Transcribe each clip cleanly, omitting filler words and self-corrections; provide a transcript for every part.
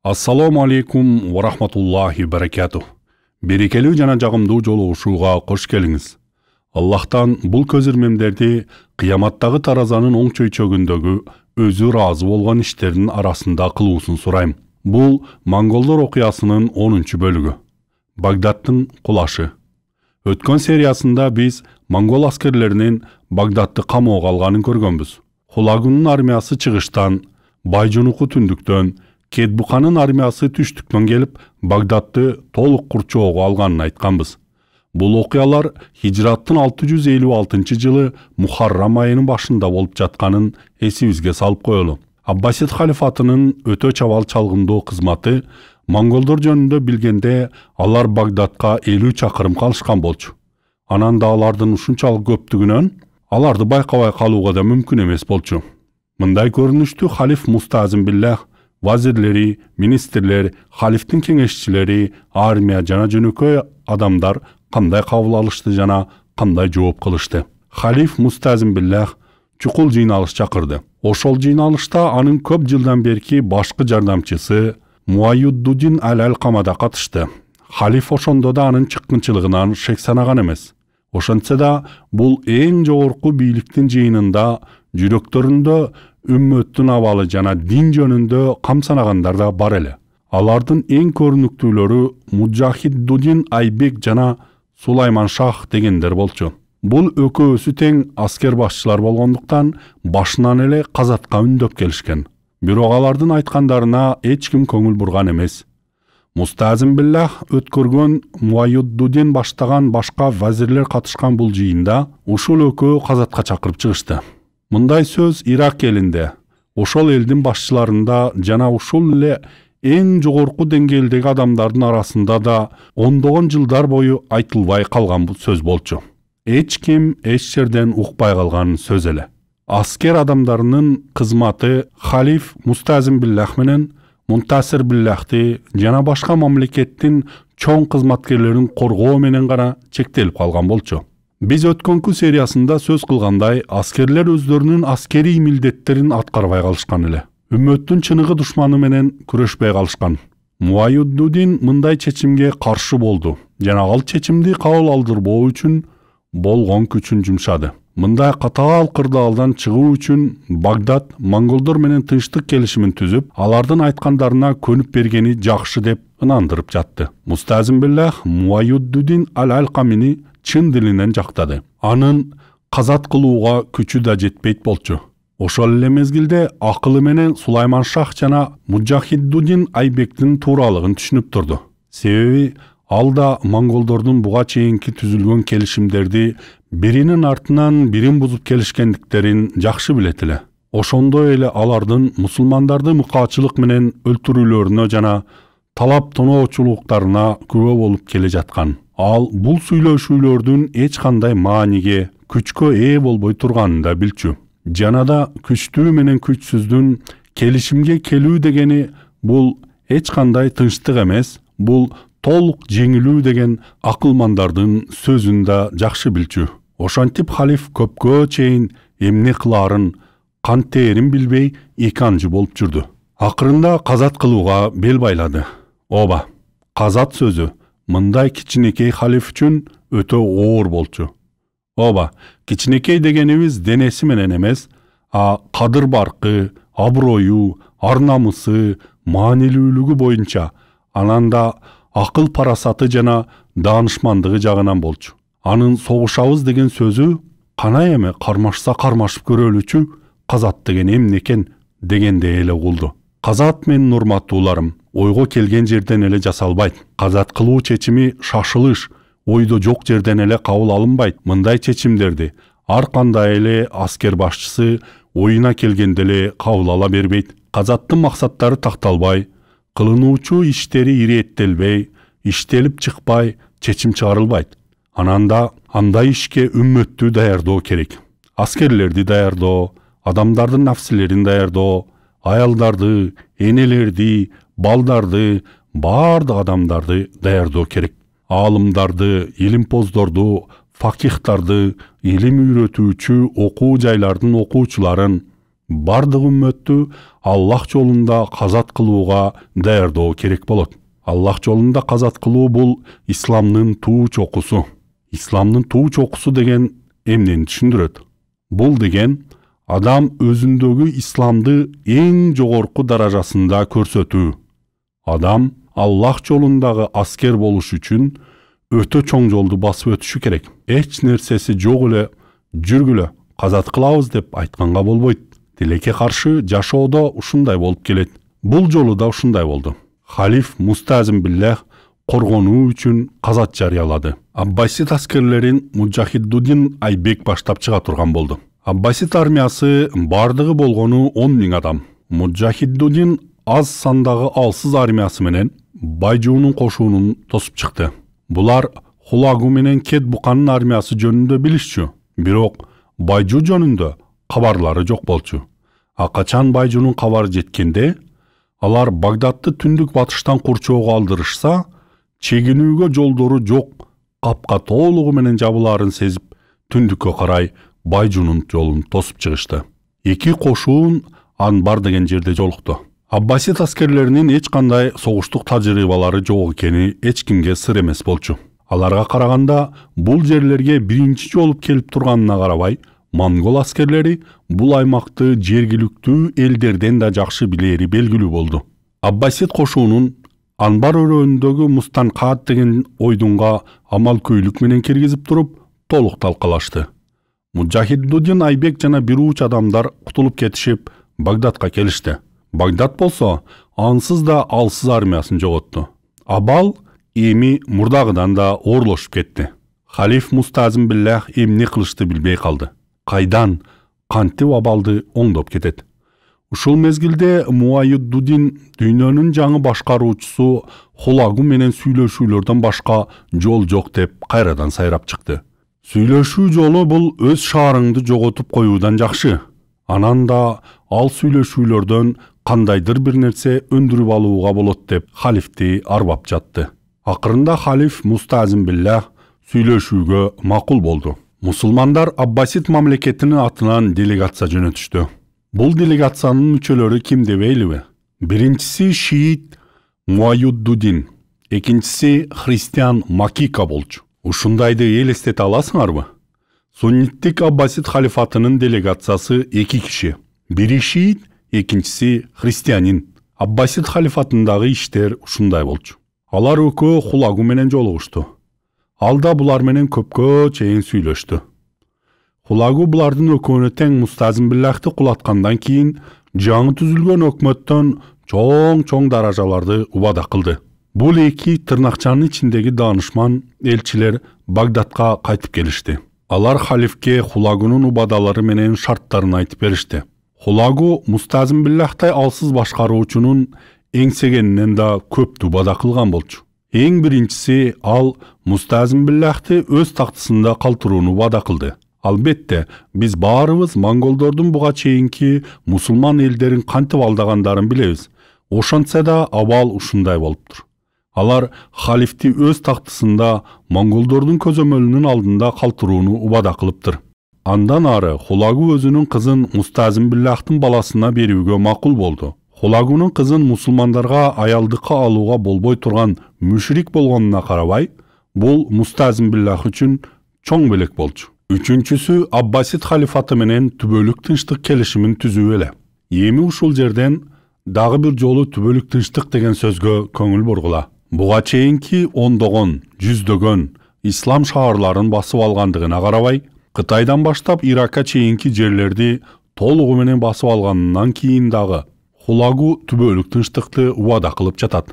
Assalamu alaikum wa rahmatullahi wa barakatuh. Берекелүү жана жагымдуу жолугушууга кош келиңиз. Аллахтан бул көзүрмемдерди кыяматтагы таразанын оң чөйчөгүндөгү өзү ыраазы болгон иштердин арасында кылуусун сурайм. Бул монголдор окуясынын 10-чу бөлүгү. Багдадтын кулашы. Өткөн сериясында биз монгол аскерлеринин Багдадты камоого алганын көргөнбүз. Хулагунун армиясы чыгыштан, Байжунуку түндүктөн, Кетбуканын армиясы түштүктөн келип, Багдадты толук курчоого алганын айтканбыз. Бул окуялар хижраттын 656-жылы Мухаррам айынын башында болуп жатканын эсибизге салып коелу. Аббасид халифатынын өтө чабал чалгындоо кызматы монголдор жөнүндө билгенде алар Багдадка 50 чакырым калышкан болчу. Анан да алардын ушунчалык көптүгүнөн аларды байкабай калууга да мүмкүн эмес болчу. Мындай көрүнүштү халиф Мустазим биллах, вазирлери, министрлер, халифтин кеңешчилери, армия жана жөнөкөй адамдар кандай кабыл алышты жана кандай жооп кылышты. Халиф Мустазим биллах чукул жыйналыш чакырды. Ошол жыйналышта анын көп жылдан берки башкы жардамчысы Муайюддудин аль-Алкамада катышты. Халиф ошондо да анын чыккынчылыгынан шек санаган эмес. Ошентсе да бул эң жогорку бийликтин жыйынында жүрөктөрүндө үммөттүн абалы жана дин жөнүндө кам санагандар да бар эле. Алардын эң көрүнүктүүлөрү Муджахиддудин Айбек жана Сулайман Шах дегендер болчу. Бул экөөсү тең аскер башчылар болгондуктан башынан эле казатка үндөп келишкен. Бирок алардын айткандарына эч ким көңүл бурган эмес. Мустазим биллах өткөргөн Муайюддудин баштаган башка вазирлер катышкан бул жыйында ушул экөө казатка чакырып чыгышты. Мындай сөз Ирак элинде, ошол элдин башчыларында жана ушул эле эң жогорку деңгээлдеги адамдардын арасында да ондогон жылдар бою айтылбай калган бул сөз болчу. Эч ким эч жерден укпай калган сөз эле. Аскер адамдарынын кызматы халиф Мустазим биллах менен Мунтасир биллахты жана башка мамлекеттин чоң кызматкерлерин коргоо менен гана чектелип калган болчу. Биз өткөнкү сериясында сөз кылгандай, аскерлер өздөрүнүн аскерий милдеттерин аткарбай калышкан эле. Үммөттүн чыныгы душманы менен күрөшпөй калышкан. Муайюддудин мындай чечимге каршы болду жана ал чечимди кабыл алдырбоо үчүн болгон күчүн жумшады. Мындай катаал кырдаалдан чыгуу үчүн Багдад монголдор менен тынчтык келишимин түзүп, алардын айткандарына көнүп бергени жакшы деп ынандырып жатты. Мустазим биллах Муайюддудин аль-Алкамини чын дилинен жактады. Анын казат кылууга күчү да жетпейт болчу. Ошол эле мезгилде акылы менен Сулайман Шах жана Муджахиддудин Айбектин тууралыгын түшүнүп турду. Себеби ал да монголдордун буга чейинки түзүлгөн келишимдерди биринин артынан бирин бузуп келишкендиктерин жакшы билет эле. Ошондой эле алардын мусулмандарды мыкаачылык менен өлтүрүүлөрүнө жана талап тоноочулуктарына күбө болуп келе жаткан. Ал бул сүйлөшүүлөрдүн эч кандай мааниге, күчкө ээ болбой турганын да билчү. Жана да күчтүү менен күчсүздүн келишимге келүү дегени бул эч кандай тынчтык эмес, бул толук жеңилүү деген акылмандардын сөзүн да жакшы билчү. Ошентип халиф көпкө чейин эмне кылаарын, кантээрин билбей эканжы болуп жүрдү. Акырында казат кылууга бел байлады. Оба, казат сөзү мындай кичинекей халиф үчүн өтө оор болчу. Оба, кичинекей дегенибиз денеси менен эмес, кадыр баркы, аброю, ар-намысы, маанилүүлүгү боюнча, анан да акыл парасаты жана даанышмандыгы жагынан болчу. Анын согушабыз деген сөзү кана эме кармашса кармашып көрөлүчү, казат деген эмне экен дегенде эле угулду. Казат менин урматтууларым, ойго келген жерден эле жасалбайт. Казат кылуу чечими шашылыш, ойдо жок жерден эле кабыл алынбайт. Мындай чечимдерди ар кандай эле аскер башчысы оюна келгенде эле кабыл ала бербейт. Казаттын максаттары такталбай, кылынуучу иштери ирээттелбей, иштелип чыкпай, чечим чыгарылбайт. Анан да андай ишке үммөттү даярдоо керек. Аскерлерди даярдоо, адамдардын нафсилерин даярдоо, аялдарды, энелерди, балдарды, баардык адамдарды даярдоо керек. Аалымдарды, илимпоздорду, факихтарды, илим үйрөтүүчү окуу жайлардын окуучуларын, Бардык үммөттү Аллах жолунда казат кылууга даярдоо керек болот. Аллах жолунда казат кылуу бул исламдын туу чокусу. Исламдын туу чокусу деген эмнени түшүндүрөт? Бул деген адам өзүндөгү исламды эң жогорку даражасында көрсөтүү. Адам Аллах жолундагы аскер болуш үчүн өтө чоң жолду басып өтүшү керек. Эч нерсеси жок эле жүргүлө казат кылабыз деп айтканга болбойт. Тилекке каршы жашоодо ушундай болуп келет. Бул жолу да ушундай болду. Халиф Мустазим Биллах коргонуу үчүн казат жарыялады. Аббасид аскерлерин Муджахиддудин Айбек баштап чыга турган болду. Аббасид армиясы бардыгы болгону 10.000 адам. Муджахиддудин аз сандагы алсыз армиясы менен Байжуунун кошуунун тосуп чыкты. Булар Хулагу менен Кет Буканын армиясы жөнүндө билишчү, бирок Байжуу жөнүндө кабарлары жок болчу. Качан Байжуунун кабары жеткенде, алар Багдадты түндүк батыштан курчоого алдырышса, чегинүүгө жолдору жок, капка толугу менен жабылаарын сезип, түндүккө карай Байжуунун жолун тосуп чыгышты. Эки кошуун Анбар деген жерде жолукту. Аббасид аскерлеринин эч кандай согуштук тажрыйбалары жок экени эч кимге сыр эмес болчу. Аларга караганда бул жерлерге биринчи жолу келип турганына карабай, монгол аскерлери бул аймакты жергиликтүү элдерден да жакшы билери белгилүү болду. Аббасид кошуунун Анбар өрөөнүндөгү Мустанкаат деген ойдунга амалкөйлүк менен киргизип туруп, толук талкалашты. Муджахиддудин Айбек жана бир уч адамдар кутулуп кетишип, Багдадка келишти. Багдад болсо ансыз да алсыз армиясын жоготту. Абал эми мурдагыдан да оорлошуп кетти. Халиф Мустазим Биллах эмне кылышты билбей калды. Кайдан, кантип Абалды оңдоп кетет. Ушул мезгилде Муайюддудин дүйнөнүн жаңы башкаруучусу Хулагу менен сүйлөшүүлөрдөн башка жол жок деп кайрадан сайрап чыкты. Сүйлөшүү жолу бул өз шаарыңды жоготуп коюудан жакшы. Анан да ал сүйлөшүүлөрдөн кандайдыр бир нерсе өндүрүп алууга болот деп халифти арбап жатты. Акырында халиф Мустазим Биллах сүйлөшүүгө макул болду. Мусулмандар Аббасид мамлекетинин атынан делегация жөнөтүштү. Бул делегациянын мүчөлөрү ким дебейлиби? Биринчиси шиит Муайюддудин, экинчиси христиан Макика болчу. Ушундайды элестете аласыңарбы? Сунниттик Аббасид халифатынын делегациясы 2 киши. Бири шиит, экинчиси христианин. Аббасид халифатындагы иштер ушундай болчу. Алар экөө Хулагу менен жолугушту. Ал да булар менен көпкө чейин сүйлөштү. Хулагу булардын өкөөнө тең Мустазим Биллахты кулаткандан кийин жаңы түзүлгөн өкмөттөн чоң даражаларды убада кылды. Бул эки тырнакчанын ичиндеги даанышман элчилер Багдадка кайтып келишти. Алар халифке Хулагунун убадалары менен шарттарын айтып беришти. Хулагу Мустазим Биллахтай алсыз башкаруучунун эңсегенинен да көп убада кылган болчу. Эң биринчиси ал Мустазим Биллахты өз тактысында калтырууну убада кылды. Албетте, биз баарыбыз монголдордун буга чейинки мусулман элдерин кантип алдагандарын билебиз. Ошентсе да абал ушундай болуптур. Алар халифти өз тактысында монголдордун көзөмөлүнүн алдында калтырууну убада кылыптыр. Андан ары Хулагу өзүнүн кызын Мустазим Биллахтын баласына берүүгө макул болду. Хулагунун кызын мусулмандарга аялдыкка алууга болбой турган мушрик болгонуна карабай, бул Мустазим Биллах үчүн чоң белек болчу. Үчүнчүсү Аббасид халифаты менен түбөлүк тынчтык келишимин түзүү эле. Эми ушул жерден дагы бир жолу түбөлүк тынчтык деген сөзгө көңүл бургула. Буга чейинки ондогон, жүздөгөн ислам шаарларын басып алгандыгына карабай, Кытайдан баштап Иракка чейинки жерлерди толугу менен басып алганынан кийин дагы Хулагу түбөлүк тынчтыкты убада кылып жатат.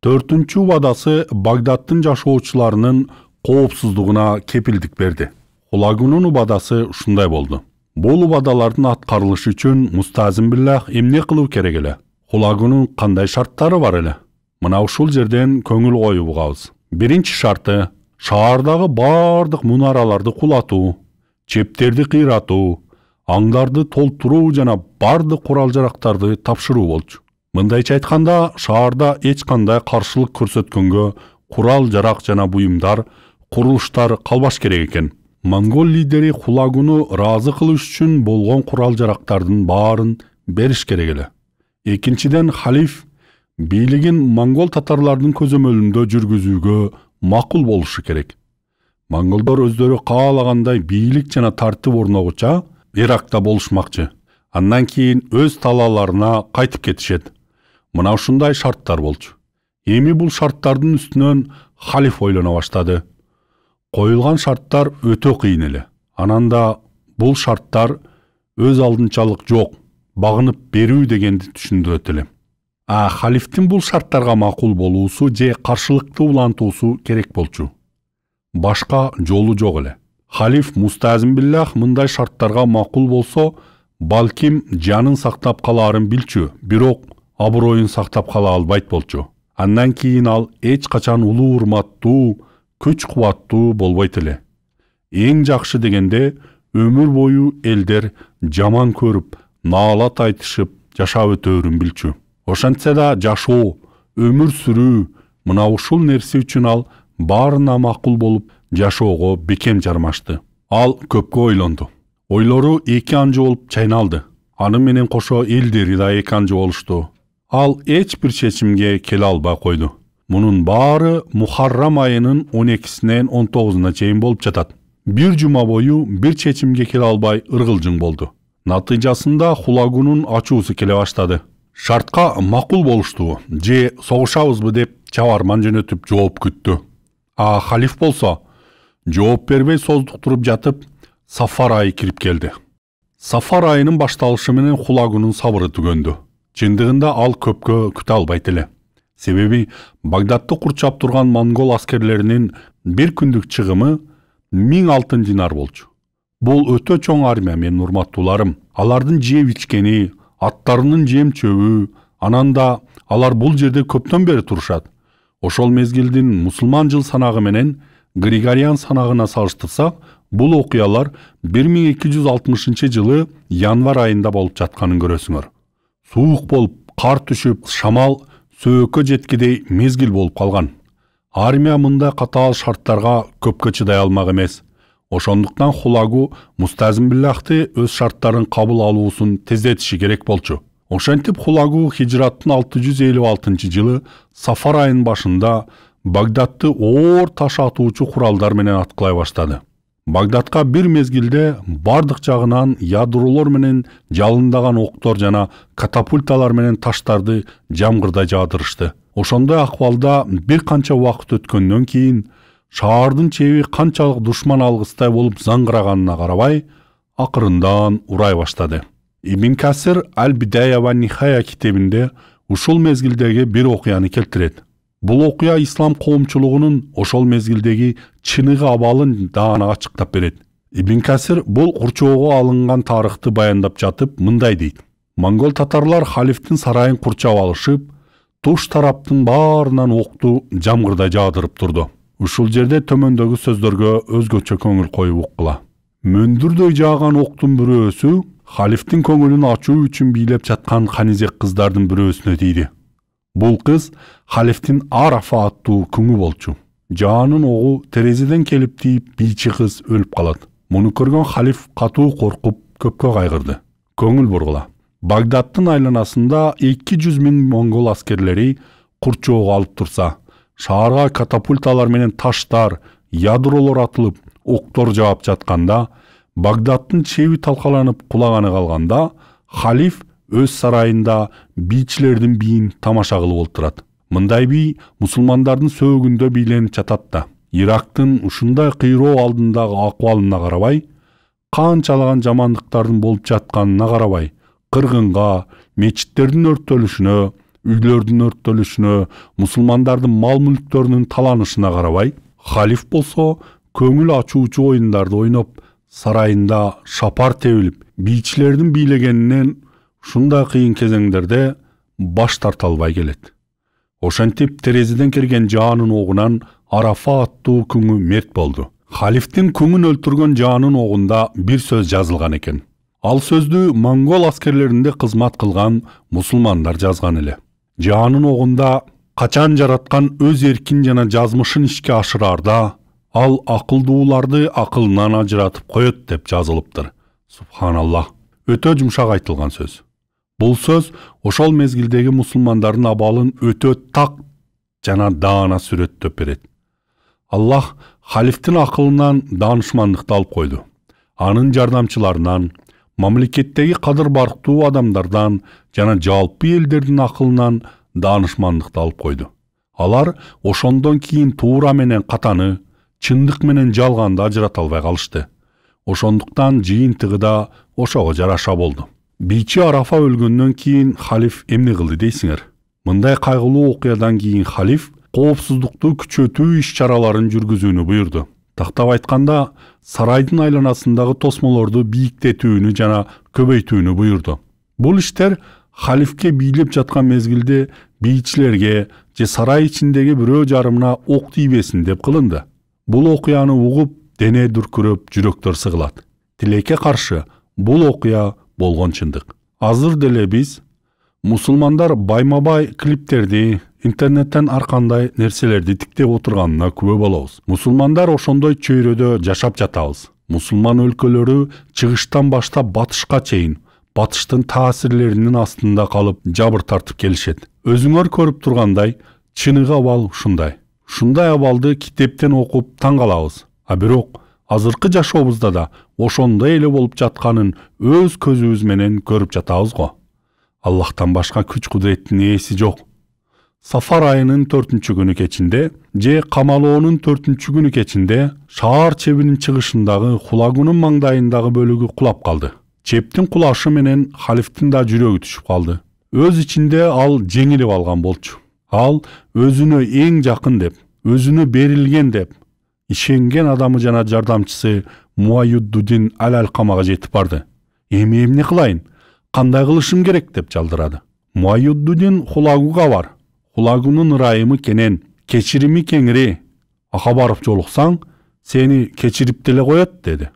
Төртүнчү убадасы Багдадтын жашоочуларынын коопсуздугуна кепилдик берди. Хулагунун убадасы ушундай болду. Бул убадалардын аткарылышы үчүн Мустазим Биллах эмне кылуу керек эле? Хулагунун кандай шарттары бар эле? Мына ушул жерден көңүл коюп угабыз. Биринчи шарты шаардагы бардык мунараларды кулатуу, чептерди кыйратуу, аңдарды толтуруу жана бардык курал-жарактарды тапшыруу болчу. Мындайча айтканда, шаарда эч кандай каршылык көрсөткөнгө курал-жарак жана буюмдар, курулуштар калбаш керек экен. Монгол лидери Хулагуну ыраазы кылыш үчүн болгон курал-жарактардын баарын бериш керек эле. Экинчиден, халиф бийлигин монгол татарлардын көзөмөлүндө жүргүзүүгө макул болушу керек. Монголдор өздөрү каалагандай бийлик жана тартип орногуча Иракта болушмакчы. Андан кийин өз талааларына кайтып кетишет. Мына ушундай шарттар болчу. Эми бул шарттардын үстүнөн халиф ойлоно баштады. Коюлган шарттар өтө кыйын эле. Анан да бул шарттар өз алдынчалык жок, багынып берүү дегенди түшүндүрөт эле. Халифтин бул шарттарга макул болуусу же каршылыкты улантуусу керек болчу. Башка жолу жок эле. Халиф Мустазим биллах мындай шарттарга макул болсо, балким жанын сактап калаарын билчү, бирок аброюн сактап кала албайт болчу. Андан кийин ал эч качан улуу урматтуу, күч-кубаттуу болбойт эле. Эң жакшы дегенде өмүр бою элдер жаман көрүп, наалат айтышып жашап өтөөрүн билчү. Ошентсе да жашоо, өмүр сүрүү, мына ушул нерсе үчүн ал баарына макул болуп жашоого бекем жармашты. Ал көпкө ойлонду. Ойлору эки анжы болуп чайналды. Аны менен кошо элдери да эки анжы болушту. Ал эч бир чечимге келе албай койду. Мунун баары Мухаррам айынын 12-синен 19-на чейин болуп жатат. Бир жума бою бир чечимге келе албай ыргылжың болду. Натыйжасында Хулагунун ачуусу келе баштады. Шартка макул болушту же согушабызбы деп чабарман жөнөтүп жооп күттү. Халиф болсо жооп бербей создуктуруп жатып Сафар айы кирип келди. Сафар айынын башталышы менен Хулагунун сабыры түгөндү. Чындыгында ал көпкө күтө албайт эле. Себеби Багдадты курчап турган монгол аскерлеринин бир күндүк чыгымы 1000 алтын динар болчу. Бул өтө чоң армия, менин урматтууларым. Алардын жеп ичкени, аттарынын жем-чөбү, анан да алар бул жерде көптөн бери турушат. Ошол мезгилдин мусулман жыл санагы менен Григориан санагына салыштырсак, бул окуялар 1260-жылы январь айында болуп жатканын көрөсүңөр. Суук болуп, кар түшүп, шамал сөөккө жеткидей мезгил болуп калган. Армия мындай катаал шарттарга көпкө чыдай алмак эмес. Ошондуктан Хулагу Мустазим биллахты өз шарттарын кабыл алуусун тездетиши керек болчу. Ошентип Хулагу хижраттын 656-жылы Сафар айынын башында Багдадты оор таш атуучу куралдар менен аткылай баштады. Багдадка бир мезгилде бардык жагынан ядролор менен жалындаган октор жана катапульталар менен таштарды жамгырдай жаадырышты. Ошондой акыбалда бир канча убакыт өткөндөн кийин шаардын чеби канчалык душман алгыстай болуп заңгыраганына карабай, акырындан урай баштады. Ибн Касир Аль-Бидая ва Нихая китебинде ушул мезгилдеги бир окуяны келтирет. Бул окуя ислам коомчулугунун ошол мезгилдеги чыныгы абалын даана ачыктап берет. Ибн Касир бул курчоого алынган тарыхты баяндап жатып мындай дейт. Монгол татарлар халифтин сарайын курчап алышып, туш тараптын баарынан окту жамгырдай жаадырып турду. Ушул жерде төмөндөгү сөздөргө өзгөчө көңүл коюп уккула. Мөндүрдөй жааган октун бирөөсү халифтин көңүлүн ачуу үчүн бийлеп жаткан канизек кыздардын бирөөсүнө тийди. Бул кыз халифтин Арафа аттуу күңү болчу. Жаанын огу терезеден келип тийип, бийчи кыз өлүп калат. Муну көргөн халиф катуу коркуп, көпкө кайгырды. Көңүл бургула. Багдадтын айланасында 200 000 монгол аскерлери курчоого алып турса, шаарга катапульталар менен таштар, ядролор атылып, октор жаап жатканда, Багдадтын чеби талкаланып кулаганы калганда, халиф өз сарайында бийчилердин бийин тамаша кылып отурат. Мындай бий мусулмандардын сөөгүндө бийленип жатат да. Ирактын ушундай кыйроо алдындагы акыбалына карабай, канчалаган жамандыктардын болуп жатканына карабай, кыргынга, мечиттердин өрттөлүшүнө, үйлөрдүн өрттөлүшүнө, мусулмандардын мал-мүлктөрүнүн таланышына карабай, халиф болсо көңүл ачуучу оюндарды ойноп, сарайында шапар тебилип, бийчилердин бийлегенинен ушундай кыйын кезеңдерде баш тарта албай келет. Ошентип терезеден кирген жаанын огунан Арафа аттуу күңү мерт болду. Халифтин күңүн өлтүргөн жаанын огунда бир сөз жазылган экен. Ал сөздү монгол аскерлеринде кызмат кылган мусулмандар жазган эле. Жаанын огунда качан жараткан өз эркин жана жазмышын ишке ашыраарда Ал акылдууларды акылынан ажыратып коет деп жазылыптыр. Субханаллах. Өтө жумшак айтылган сөз. Бул сөз ошол мезгилдеги мусулмандардын абалын өтө так жана даана сүрөттөп берет. Аллах халифтин акылынан даанышмандыкты алып койду. Анын жардамчыларынан, мамлекеттеги кадыр барктуу адамдардан жана жалпы элдердин акылынан даанышмандыкты алып койду. Алар ошондон кийин туура менен катаны, чындык менен жалганды ажырата албай калышты. Ошондуктан жыйынтыгы да ошого жараша болду. Бичи Арафа өлгөндөн кийин халиф эмне кылды дейсиңер? Мындай кайгылуу окуядан кийин халиф коопсуздукту күчөтүү иш-чараларын жүргүзүүнү буйрду. Тактап айтканда, сарайдын айланасындагы тосмолорду бийиктетүүнү жана көбөйтүүнү буйрду. Бул иштер халифке бийлеп жаткан мезгилде бийчилерге же сарай ичиндеги бирөө жарымына ок тийбесин деп кылынды. Бул окуяны угуп, дене дүркүрөп, жүрөктөр сыгылат. Тилекке каршы бул окуя болгон чындык. Азыр деле биз мусулмандар байма-бай клиптерди, интернеттен ар кандай нерселерди тиктеп отурганына күбө болобуз. Мусулмандар ошондой чөйрөдө жашап жатабыз. Мусулман өлкөлөрү чыгыштан баштап батышка чейин батыштын таасирлеринин астында калып жабыр тартып келишет. Өзүңөр көрүп тургандай, чыныгы абал ушундай. Ушундай абалды китептен окуп таң калабыз. А бирок азыркы жашообузда да ошондой эле болуп жатканын өз көзүбүз менен көрүп жатабыз го. Аллахтан башка күч кудуреттин ээси жок. Сафар айынын 4-күнү кечинде же камалоонун 4-күнү кечинде шаар чебинин чыгышындагы Хулагунун маңдайындагы бөлүгү кулап калды. Чептин кулашы менен халифтин да жүрөгү түшүп калды. Өз ичинде ал жеңилип алган болчу. Ал өзүнө эң жакын деп, өзүнө берилген деп ишенген адамы жана жардамчысы Муайюддудин Аль-Алкамага жетип барды. Эми эмне кылайын? Кандай кылышым керек деп жалдырады. Муайюддудин Хулагуга бар. Хулагунун ырайымы кенен, кечирими кеңири. Ага барып жолуксаң, сени кечирип деле коет деди.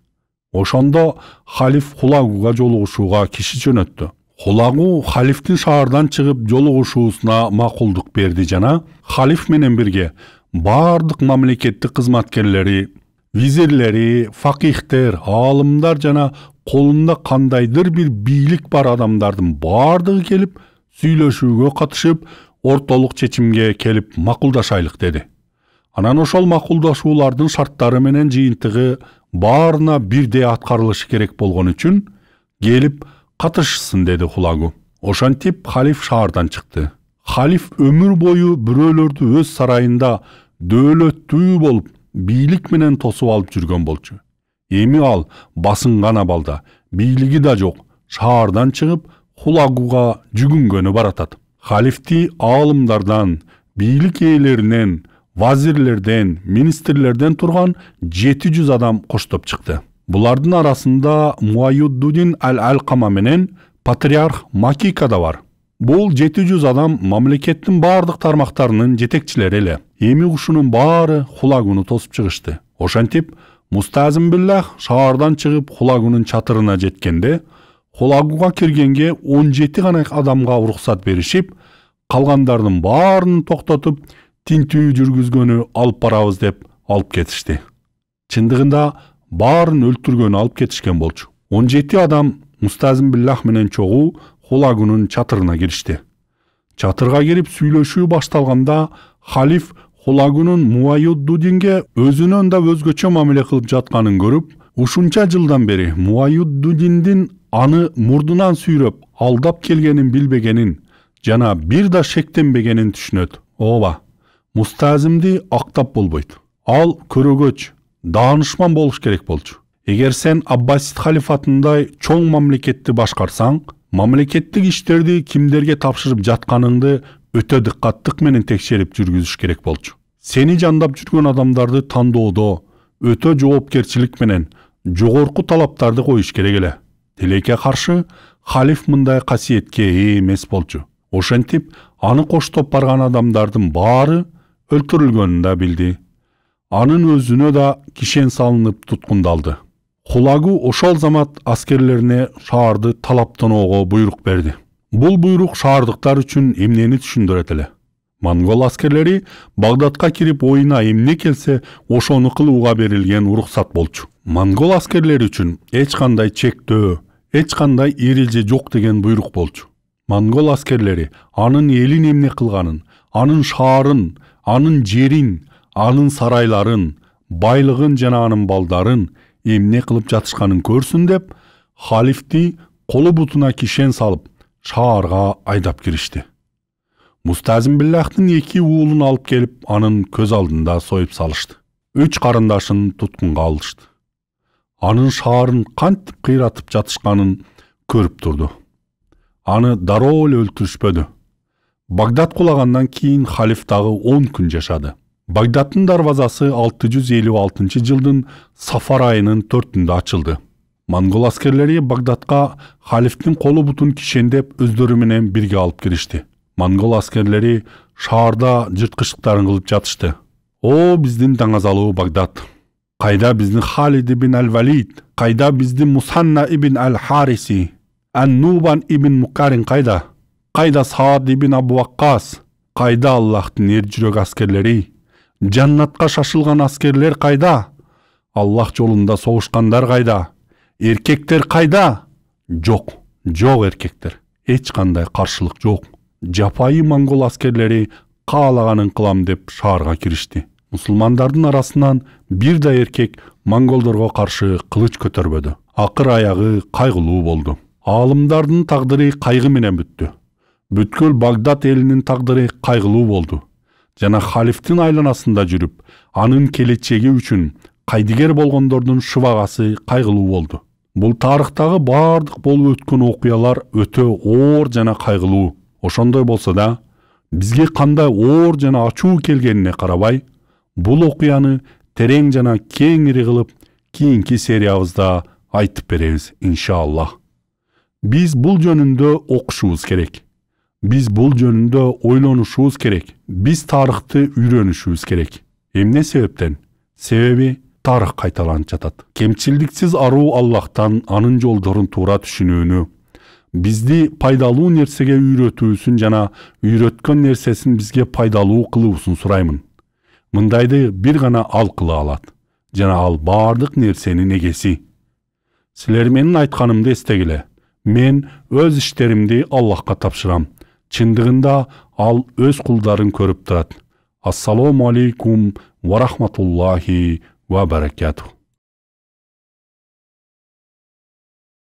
Ошондо халиф Хулагуга жолугушууга киши жөнөттү. Хулагу халифтин шаардан чыгып жолугушуусуна макулдук берди жана халиф менен бирге бардык мамлекеттик кызматкерлери, визирлери, факихтер, аалымдар жана колунда кандайдыр бир бийлик бар адамдардын бардыгы келип сүйлөшүүгө катышып, ортолук чечимге келип макулдашайлык деди. Анан ошол макулдашуулардын шарттары менен жыйынтыгы баарына бирдей аткарылышы керек болгон үчүн келип катышсын деди Хулагу. Ошентип халиф шаардан чыкты. Халиф өмүр бою бирөөлөрдү өз сарайында дөөлөттүү болуп, бийлик менен тосуп алып жүргөн болчу. Эми ал басынган абалда, бийлиги да жок, шаардан чыгып Хулагуга жүгүнгөнү баратат. Халифти аалымдардан, бийлик ээлеринен, вазирлерден, министрлерден турган 700 адам коштоп чыкты. Булардын арасында Муайюддудин Аль-Алкама менен патриарх Макика да бар. Бул 700 адам мамлекеттин бардык тармактарынын жетекчилери эле. Эми ушунун баары Хулагуну тосуп чыгышты. Ошентип, Мустазим Биллах шаардан чыгып Хулагунун чатырына жеткенде, Хулагуга киргенге 17 гана адамга уруксат беришип, калгандардын баарын токтотуп, тинтүү жүргүзгөнү алып барабыз деп алып кетишти. Чындыгында баарын өлтүргөнү алып кетишкен болчу. 17 адам Мустазим Биллах менен чогуу Хулагунун чатырына киришти. Чатырга кирип сүйлөшүү башталганда халиф Хулагунун Муайюддудинге өзүнөн да өзгөчө мамиле кылып жатканын көрүп, ушунча жылдан бери Муайюддудиндин аны мурдунан сүйрөп, алдап келгенин билбегенин жана бир да шектенбегенин түшүнөт. Ооба, Мустазимди актап болбойт. Ал көрөгөч, даанышман болуш керек болчу. Эгер сен Аббасид халифатындай чоң мамлекетти башкарсаң, мамлекеттик иштерди кимдерге тапшырып жатканыңды өтө дыккаттык менен текшерип жүргүзүш керек болчу. Сени жандап жүргөн адамдарды тандоодо өтө жоопкерчилик менен жогорку талаптарды коюш керек эле. Тилекке каршы халиф мындай касиетке ээ эмес болчу. Ошентип, аны коштоп барган адамдардын баары өлтүрүлгөнүн да билди. Анын өзүнө да кишен салынып туткундалды. Хулагу ошол замат аскерлерине шаарды талаптоноого буйрук берди. Бул буйрук шаардыктар үчүн эмнени түшүндүрөт эле? Монгол аскерлери Багдадка кирип оюна эмне келсе ошону кылууга берилген уруксат болчу. Монгол аскерлери үчүн эч кандай чектөө, эч кандай эреже жок деген буйрук болчу. Монгол аскерлери анын элин эмне кылганын, анын шаарын, анын жерин, анын сарайларын, байлыгын жана анын балдарын эмне кылып жатышканын көрсүн деп, халифти колу бутуна кишен салып, шаарга айдап киришти. Мустазим Биллахтын 2 уулун алып келип, анын көз алдында союп салышты. 3 карындашын туткунга алышты. Анын шаарын кантип кыйратып жатышканын көрүп турду. Аны дароо эле өлтүрүшпөдү. Багдад кулагандан кийин халиф дагы 10 күн жашады. Багдадтын дарвазасы 656 жылдын Сафар айынын 4-түндө ачылды. Монгол аскерлери Багдадка халифтин колу бутун кишендеп өздөрү менен бирге алып киришти. Монгол аскерлери шаарда жырткычтарын кылып жатышты. О, биздин даңазалуу Багдад. Кайда биздин Халид ибн Ал-Валид, кайда биздин Мусанна ибн Ал-Хариси, Ан-Нубан ибн Мукарин кайда? Кайда Саад ибн Абу Ваккас? Кайда Аллахтын эр жүрөк аскерлери? Жаннатка шашылган аскерлер кайда? Аллах жолунда согушкандар кайда? Эркектер кайда? Жок, жок эркектер. Эч кандай каршылык жок. Жапайы монгол аскерлери каалаганын кылам деп шаарга киришти. Мусулмандардын арасынан бир да эркек монголдорго каршы кылыч көтөрбөдү. Акыр аягы кайгылуу болду. Аалымдардын тагдыры кайгы менен бүттү. Бүткүл Багдад элинин тагдыры кайгылуу болду. Жана халифтин айланасында жүрүп, анын келечеги үчүн кайдыгер болгондордун шыбагасы кайгылуу болду. Бул тарыхтагы бардык болуп өткөн окуялар өтө оор жана кайгылуу. Ошондой болсо да, бизге кандай оор жана ачуу келгенине карабай, бул окуяны терең жана кеңири кылып, кийинки сериябызда айтып беребиз, иншаллах. Биз бул жөнүндө окушубуз керек. Биз бул жөнүндө ойлонушубуз керек. Биз тарыхты үйрөнүшүбүз керек. Эмне себептен? Себеби тарых кайталанып жатат. Кемчилдиксиз аруу Аллахтан анын жолдорун туура түшүнүүнү, бизди пайдалуу нерсеге үйрөтүүсүн жана үйрөткөн нерсесин бизге пайдалуу кылуусун сураймын. Мындайды бир гана ал кыла алат. Жана ал бардык нерсенин эгеси. Силер менин айтканымды эстегиле. Мен өз иштеримди Аллахка тапшырам. Чындыгында ал өз кулдарын көрүп турат. Ассаламу алейкум ва рахматуллахи ва баракатух.